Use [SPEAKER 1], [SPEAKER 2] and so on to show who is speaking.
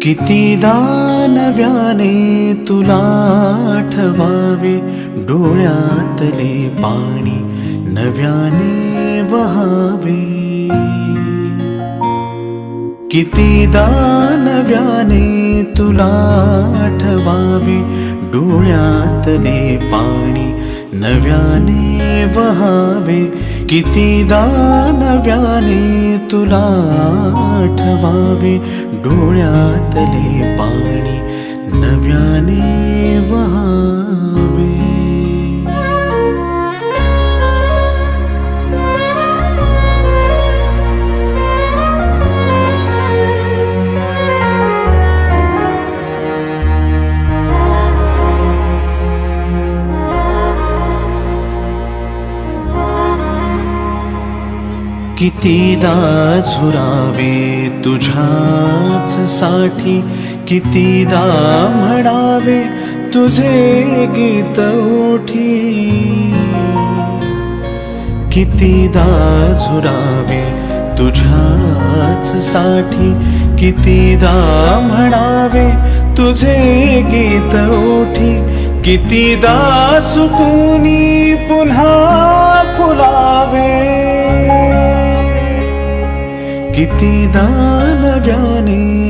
[SPEAKER 1] कितीदा नव्याने तुला आठवावे, डोळ्यातले पाणी नव्याने वहावे. कितीदा नव्याने तुला आठवावे, डोळ्यातले पाणी नव्याने वहावे. कितीदा नव्याने तुला आठवावे, डोळ्यातले पाणी नव्याने वहावे. कितीदा झुरावे तुझ्याच साठी, कितीदा म्हणावे तुझे गीत ओठी. कितीदा झुरावे तुझ्याच साठी, कितीदा म्हणावे तुझे गीत ओठी. कितीदा सुकूनी पुन्हा फुलावे, कितीदा नव्याने